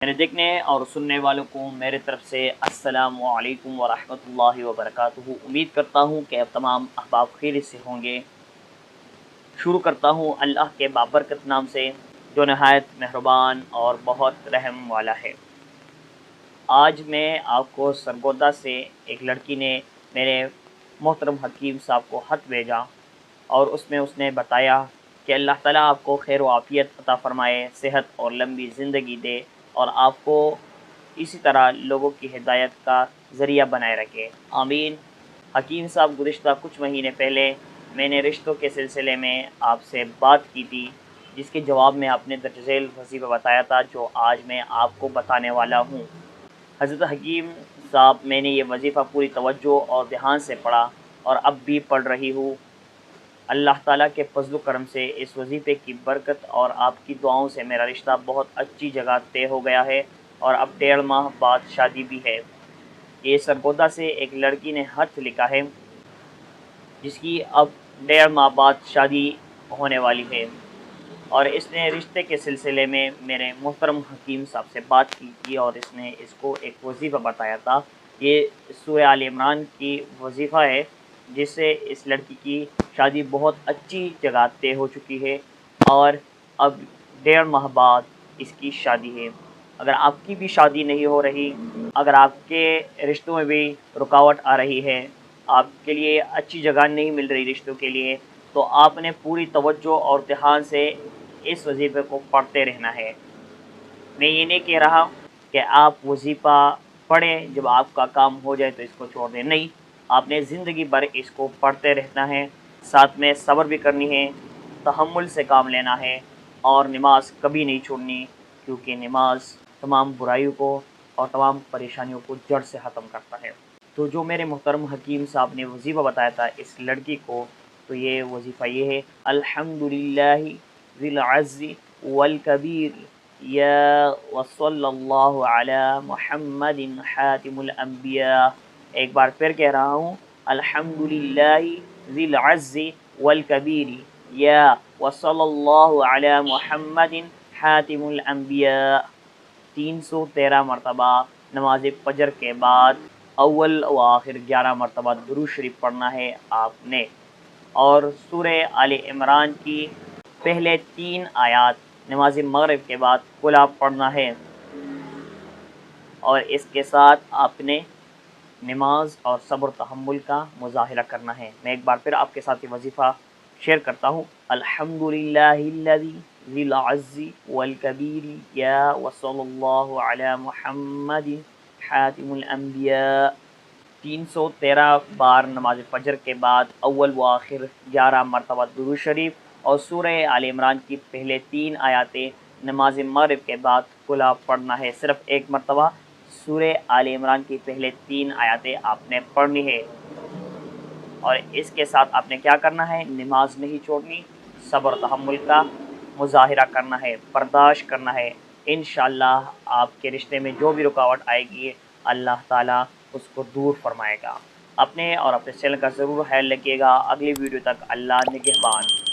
میرے دیکھنے اور سننے والوں کو میرے طرف سے السلام علیکم ورحمۃ اللہ وبرکاتہ۔ امید کرتا ہوں کہ اب تمام احباب خیریت سے ہوں گے۔ شروع کرتا ہوں اللہ کے بابرکت نام سے جو نہایت مہربان اور بہت رحم والا ہے۔ آج میں آپ کو سرگودا سے ایک لڑکی نے میرے محترم حکیم صاحب کو خط بھیجا اور اس نے بتایا کہ اللہ تعالیٰ آپ کو خیر و عافیت عطا فرمائے، صحت اور لمبی زندگی دے اور آپ کو اسی طرح لوگوں کی ہدایت کا ذریعہ بنائے رکھے، آمین۔ حکیم صاحب، گزشتہ کچھ مہینے پہلے میں نے رشتوں کے سلسلے میں آپ سے بات کی تھی، جس کے جواب میں آپ نے درج ذیل وظیفہ بتایا تھا جو آج میں آپ کو بتانے والا ہوں۔ حضرت حکیم صاحب، میں نے یہ وظیفہ پوری توجہ اور دھیان سے پڑھا اور اب بھی پڑھ رہی ہوں۔ اللہ تعالیٰ کے فضل و کرم سے اس وظیفے کی برکت اور آپ کی دعاؤں سے میرا رشتہ بہت اچھی جگہ طے ہو گیا ہے اور اب 1.5 ماہ بعد شادی بھی ہے۔ یہ سرگودا سے ایک لڑکی نے خط لکھا ہے جس کی اب 1.5 ماہ بعد شادی ہونے والی ہے، اور اس نے رشتے کے سلسلے میں میرے محترم حکیم صاحب سے بات کی تھی اور اس نے اس کو ایک وظیفہ بتایا تھا۔ یہ سورہ آل عمران کی وظیفہ ہے جس سے اس لڑکی کی شادی بہت اچھی جگہ طے ہو چکی ہے اور اب 1.5 ماہ بعد اس کی شادی ہے۔ اگر آپ کی بھی شادی نہیں ہو رہی، اگر آپ کے رشتوں میں بھی رکاوٹ آ رہی ہے، آپ کے لیے اچھی جگہ نہیں مل رہی رشتوں کے لیے، تو آپ نے پوری توجہ اور دھیان سے اس وظیفے کو پڑھتے رہنا ہے۔ میں یہ نہیں کہہ رہا کہ آپ وظیفہ پڑھیں، جب آپ کا کام ہو جائے تو اس کو چھوڑ دیں، نہیں، آپ نے زندگی بھر اس کو پڑھتے رہنا ہے، ساتھ میں صبر بھی کرنی ہے، تحمل سے کام لینا ہے اور نماز کبھی نہیں چھوڑنی، کیونکہ نماز تمام برائیوں کو اور تمام پریشانیوں کو جڑ سے ختم کرتا ہے۔ تو جو میرے محترم حکیم صاحب نے وظیفہ بتایا تھا اس لڑکی کو، تو یہ وظیفہ یہ ہے: الحمدللہ ذی العز والکبیر یا وصلی اللہ علی محمد خاتم الانبیاء۔ ایک بار پھر کہہ رہا ہوں: الحمدللہ ذی العز والکبیر یا وصلی اللہ علی محمد خاتم الانبیاء۔ 313 مرتبہ نماز فجر کے بعد اول و آخر 11 مرتبہ درود شریف پڑھنا ہے آپ نے، اور سورہ آل عمران کی پہلے 3 آیات نماز مغرب کے بعد کھلا پڑھنا ہے، اور اس کے ساتھ آپ نے نماز اور صبر و تحمل کا مظاہرہ کرنا ہے۔ میں ایک بار پھر آپ کے ساتھ یہ وظیفہ شیئر کرتا ہوں: الحمدللہ الذی ذی العز والکبیر یا وصلی اللہ علی محمد خاتم الانبیاء۔ 313 بار نماز فجر کے بعد اول و آخر 11 مرتبہ درود شریف، اور سورہ آل عمران کی پہلے 3 آیاتیں نماز مغرب کے بعد کھلا پڑھنا ہے۔ صرف ایک مرتبہ سورہ آل عمران کی پہلے 3 آیاتیں آپ نے پڑھنی ہے، اور اس کے ساتھ آپ نے کیا کرنا ہے؟ نماز نہیں چھوڑنی، صبر و تحمل کا مظاہرہ کرنا ہے، برداشت کرنا ہے۔ انشاءاللہ آپ کے رشتے میں جو بھی رکاوٹ آئے گی اللہ تعالیٰ اس کو دور فرمائے گا۔ اپنے اور اپنے چینل کا ضرور خیال رکھیے گا۔ اگلی ویڈیو تک اللہ نگہبان۔